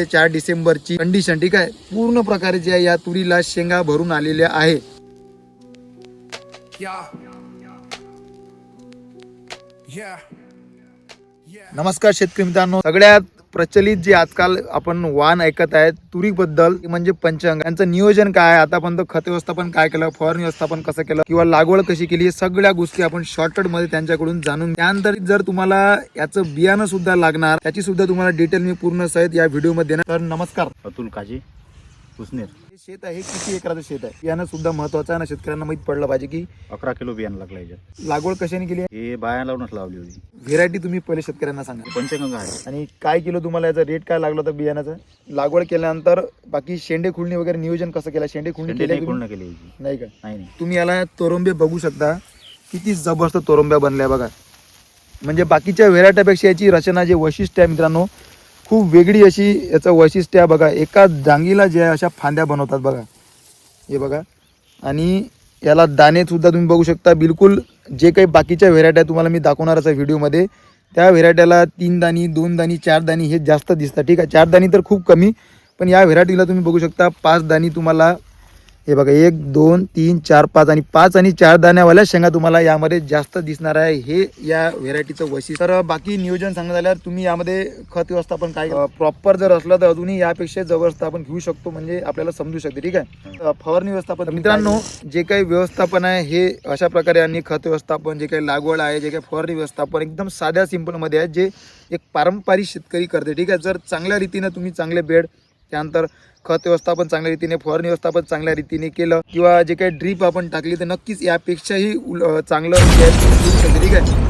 4 डिसेंबरची condition, ठीक आहे. पूर्ण प्रकारे जे या तुरीला शेंगा भरून आलेल्या आहे. नमस्कार शेतकरी मित्रांनो, सगळ्यात प्रचलित जे आजकाल आपण वाण ऐकत आहेत तुरीबद्दल म्हणजे पंचांग, यांचं नियोजन काय, आतापर्यंत खत व्यवस्थापन काय केलं, फवारणी व्यवस्थापन कसं केलं किंवा लागवड कशी केली, सगळ्या गोष्टी आपण शॉर्टकट मध्ये त्यांच्याकडून जाणून. त्यानंतर जर तुम्हाला याचं बियाणं सुद्धा लागणार त्याची सुद्धा तुम्हाला डिटेल मी पूर्ण सहित या व्हिडिओ मध्ये देणार. तर नमस्कार, अतुल काजी पुसनेर. हे शेत आहे, किती एकराचं शेत आहे, बियाणं सुद्धा महत्वाचं आहे ना, शेतकऱ्यांना माहित पडलं पाहिजे की 11 किलो बियाणं लागलं याच्यात. लागवड कशाने केली आहे, हे बाया लावूनच लावली होती. व्हेरायटी तुम्ही पहिले शेतकऱ्यांना सांगा. पंचगंगा आहे. आणि काय किलो तुम्हाला याचा रेट काय लागला होता बियाण्याचा, लागवड केल्यानंतर बाकी शेंडे खुडणी वगैरे नियोजन कसं केलं, शेंडे खुडणी केली पूर्ण केली याची. नाही का? नाही. तुम्ही याला तोरंबे बघू शकता, किती जबरदस्त तोरंब्या बनल्या बघा. म्हणजे बाकीच्या व्हेरायटीपेक्षा याची रचना जे वैशिष्ट्य आहे मित्रांनो, खूप वेगळी अशी याचं वैशिष्ट्य आहे बघा. एका डांगीला जे अशा फांद्या बनवतात बघा, हे बघा. आणि याला दाणे सुद्धा तुम्ही बघू शकता. बिलकुल जे काही बाकीच्या व्हेरायटी तुम्हाला मी दाखवणारच आहे व्हिडिओमध्ये, त्या व्हेरायटीला 3 दाणी, 2 दाणी, 4 दाणी हे जास्त दिसतात, ठीक आहे. 4 दाणी तर खूप कमी, पण या व्हेरायटीला तुम्ही बघू शकता 5 दाणी तुम्हाला, हे बघा 1 2 3 4 5 आणि 5 आणि 4 दाण्यावाल्या शेंगा तुम्हाला यामध्ये जास्त दिसणार आहे. हे या व्हेरायटीचं वैशिष्ट्य. तर बाकी नियोजन सांगण्यात आल्यावर तुम्ही यामध्ये खत व्यवस्थापन काय प्रॉपर जर असलं तर अजूनही यापेक्षा जबरदस्त आपण घेऊ शकतो, म्हणजे आपल्याला समजू शकते, ठीक आहे. फवारणी व्यवस्थापन मित्रांनो, जे काही व्यवस्थापन आहे हे अशा प्रकारे, आणि खत व्यवस्थापन, जे काही लागवड आहे, जे काही फवारणी व्यवस्थापन एकदम साध्या सिंपलमध्ये आहे, जे एक पारंपरिक शेतकरी करते, ठीक आहे. जर चांगल्या रीतीने तुम्ही चांगले बेड, त्यानंतर खत व्यवस्थापन चांगल्या रीतीने, फवारणी व्यवस्थापन चांगल्या रीतीने केलं, किंवा जे काही ड्रीप आपण टाकली, तर नक्कीच यापेक्षाही चांगलं येऊ शकते, ठीक आहे.